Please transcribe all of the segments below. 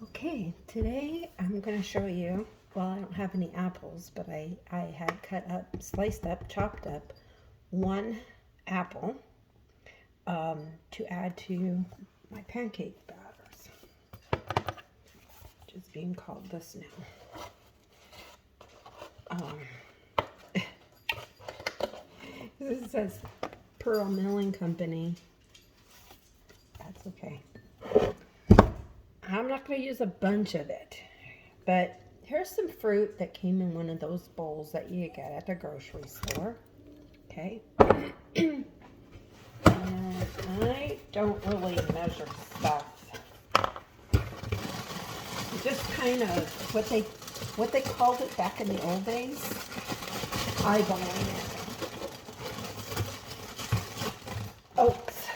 Okay, today I'm going to show you, well, I don't have any apples, but I had cut up, sliced up, chopped up one apple to add to my pancake batters, which is being called this now. This says Pearl Milling Company. That's okay. I'm not going to use a bunch of it, but here's some fruit that came in one of those bowls that you get at the grocery store. Okay. And I don't really measure stuff. Just kind of what they called it back in the old days, eyeballing it. Oats.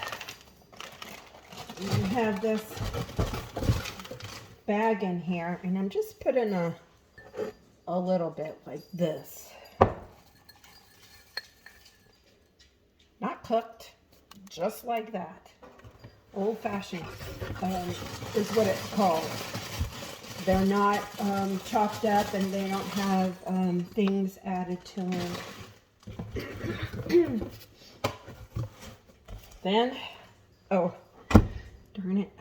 You have this bag in here, and I'm just putting a little bit like this. Not cooked, just like that. Old-fashioned is what it's called. They're not chopped up, and they don't have things added to them. Then, oh, darn it.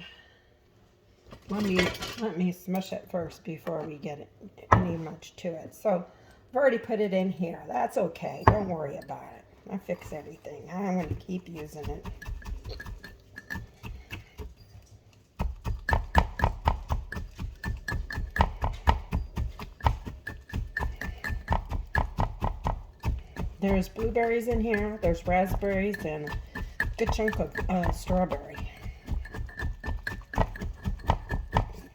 Let me smush it first before we get any much to it. So I've already put it in here. That's okay. Don't worry about it. I fix everything. I'm going to keep using it. There's blueberries in here. There's raspberries and a good chunk of strawberry.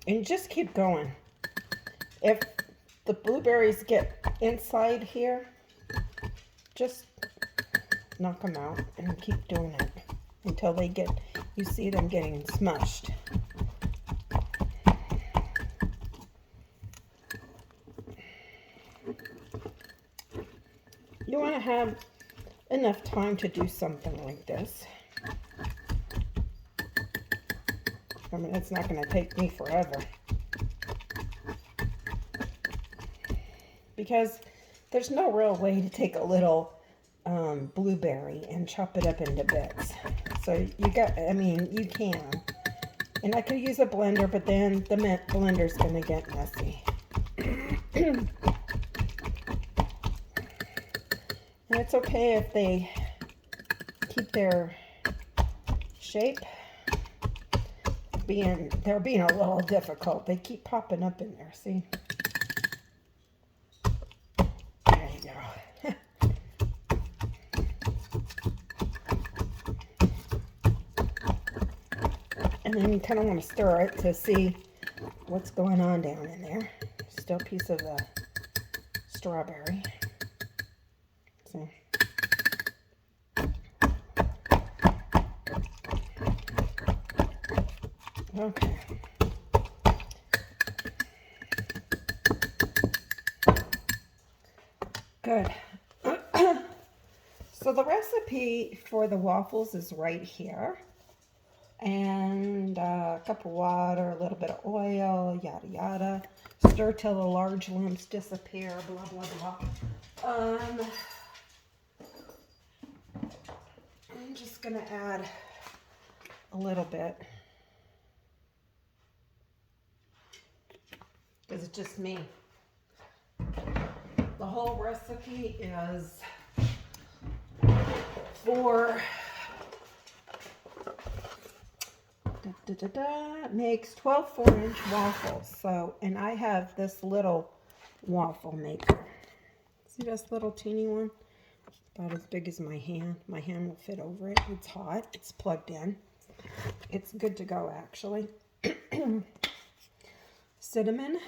And just keep going. If the blueberries get inside here, just knock them out and keep doing it until you see them getting smushed. You want to have enough time to do something like this. I mean, it's not going to take me forever. Because there's no real way to take a little blueberry and chop it up into bits. So you can. And I could use a blender, but then the blender's going to get messy. And it's okay if they keep their shape. They're being a little difficult. They keep popping up in there, see? There you go. And then you kind of want to stir it to see what's going on down in there. Still a piece of the strawberry. See? Okay. Good. So the recipe for the waffles is right here. And a cup of water, a little bit of oil, yada yada. Stir till the large lumps disappear, blah blah blah. I'm just gonna add a little bit. Because it's just me. The whole recipe is for makes 12 4-inch waffles. So, and I have this little waffle maker. See this little teeny one? About as big as my hand. My hand will fit over it. It's hot. It's plugged in. It's good to go, actually. Cinnamon.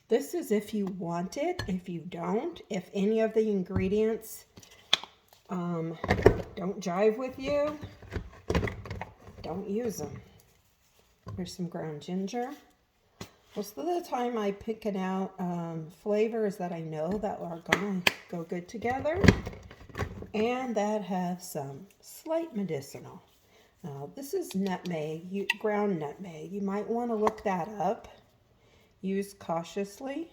This is if you want it. If you don't, if any of the ingredients don't jive with you, don't use them. Here's some ground ginger. Most of the time I pick it out flavors that I know that are going to go good together and that have some slight medicinal. This is nutmeg, ground nutmeg. You might want to look that up. Use cautiously.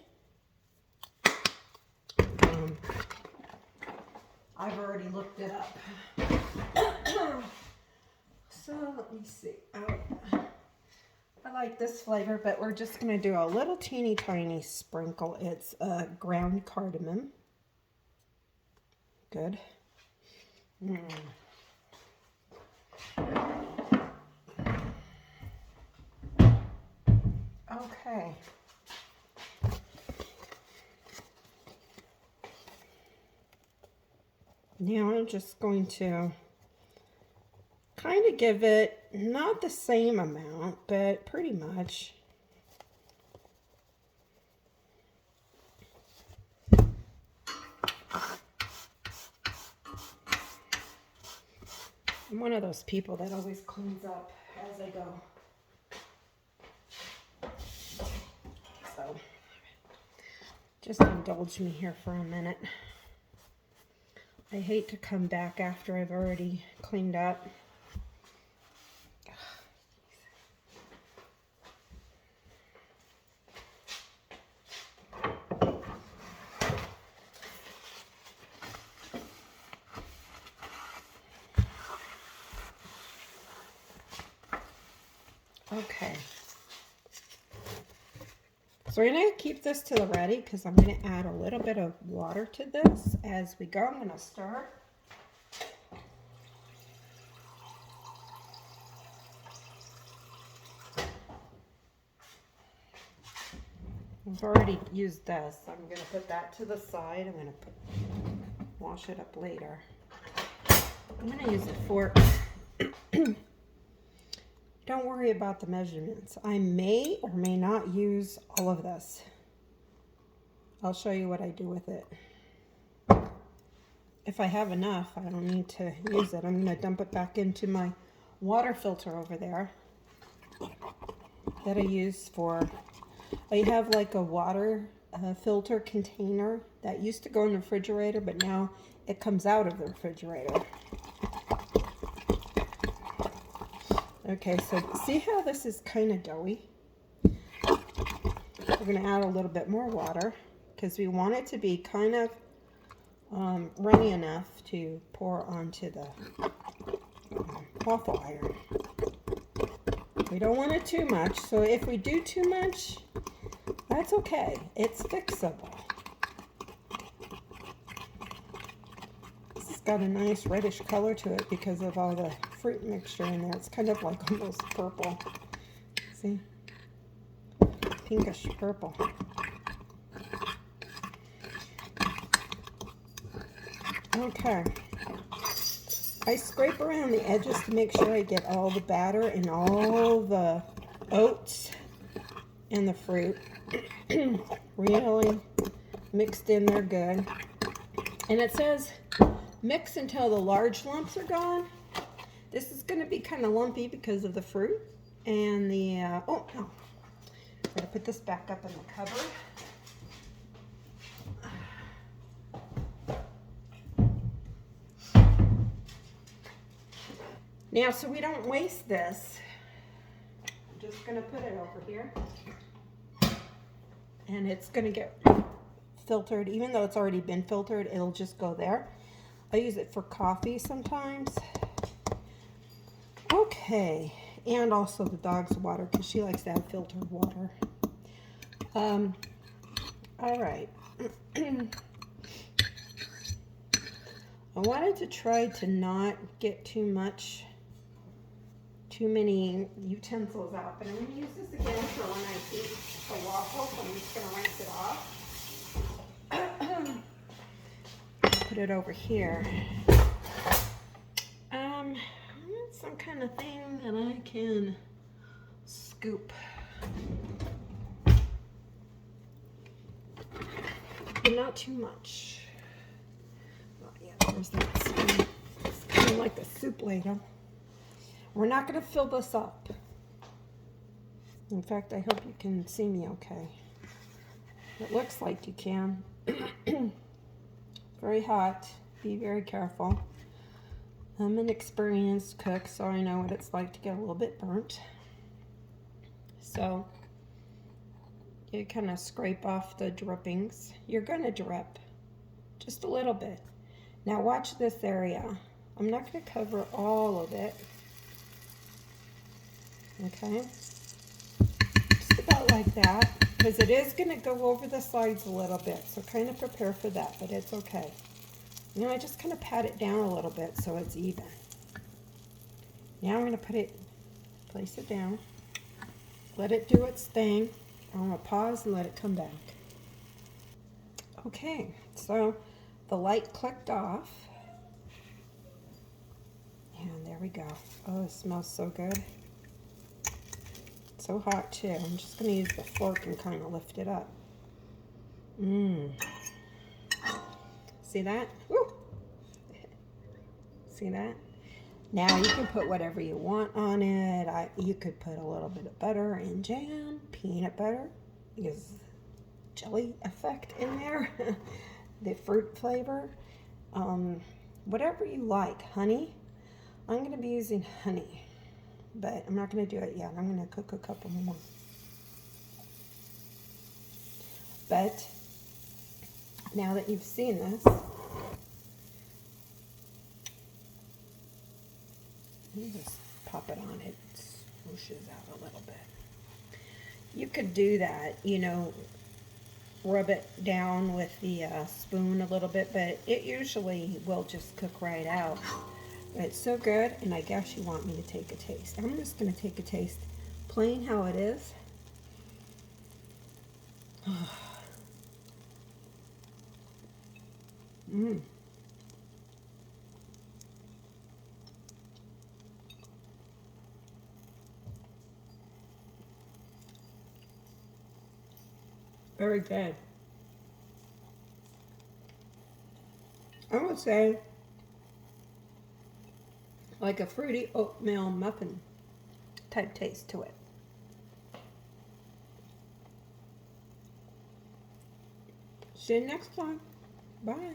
I've already looked it up. So let me see. I like this flavor, but we're just going to do a little teeny tiny sprinkle. It's ground cardamom. Good. Okay. Now I'm just going to kind of give it not the same amount, but pretty much. I'm one of those people that always cleans up as I go. So just indulge me here for a minute. I hate to come back after I've already cleaned up. Okay. So we're going to keep this to the ready because I'm going to add a little bit of water to this as we go. I'm going to start. I've already used this. I'm going to put that to the side. I'm going to wash it up later. I'm going to use a fork. Don't worry about the measurements. I may or may not use all of this. I'll show you what I do with it. If I have enough, I don't need to use it. I'm going to dump it back into my water filter over there that I use for, I have like a water filter container that used to go in the refrigerator, but now it comes out of the refrigerator. Okay, so see how this is kind of doughy? We're going to add a little bit more water because we want it to be kind of runny enough to pour onto the waffle iron. We don't want it too much, so if we do too much, that's okay. It's fixable. This has got a nice reddish color to it because of all the fruit mixture in there. It's kind of like almost purple. See? Pinkish purple. Okay. I scrape around the edges to make sure I get all the batter and all the oats and the fruit really mixed in there good. And it says mix until the large lumps are gone. This is going to be kind of lumpy because of the fruit and the, oh no, I'm going to put this back up in the cupboard. Now, so we don't waste this, I'm just going to put it over here. And it's going to get filtered. Even though it's already been filtered, it'll just go there. I use it for coffee sometimes. Okay, and also the dog's water because she likes to have filtered water. All right. I wanted to try to not get too many utensils out, but I'm going to use this again for when I eat the waffles. I'm just going to rinse it off. Put it over here. Some kind of thing that I can scoop. But not too much. Oh, yeah, there's that spoon. It's kind of like the soup ladle. We're not going to fill this up. In fact, I hope you can see me okay. It looks like you can. Very hot. Be very careful. I'm an experienced cook, so I know what it's like to get a little bit burnt. So you kind of scrape off the drippings. You're going to drip just a little bit. Now watch this area. I'm not going to cover all of it. Okay? Just about like that, because it is going to go over the sides a little bit, so kind of prepare for that, but it's okay. You know, I just kind of pat it down a little bit so it's even. Now I'm going to place it down, let it do its thing. I'm going to pause and let it come back. Okay, so the light clicked off. And there we go. Oh, it smells so good. So hot too. I'm just going to use the fork and kind of lift it up. Mmm. See that? Woo! See that? Now you can put whatever you want on it. You could put a little bit of butter and jam, peanut butter, because jelly effect in there, the fruit flavor, whatever you like. Honey, I'm going to be using honey, but I'm not going to do it yet. I'm going to cook a couple more. But now that you've seen this, you just pop it on. It swooshes out a little bit. You could do that, you know, rub it down with the spoon a little bit, but it usually will just cook right out. But it's so good, and I guess you want me to take a taste. I'm just going to take a taste, plain how it is. Mmm. Very good. I would say like a fruity oatmeal muffin type taste to it. See you next time. Bye.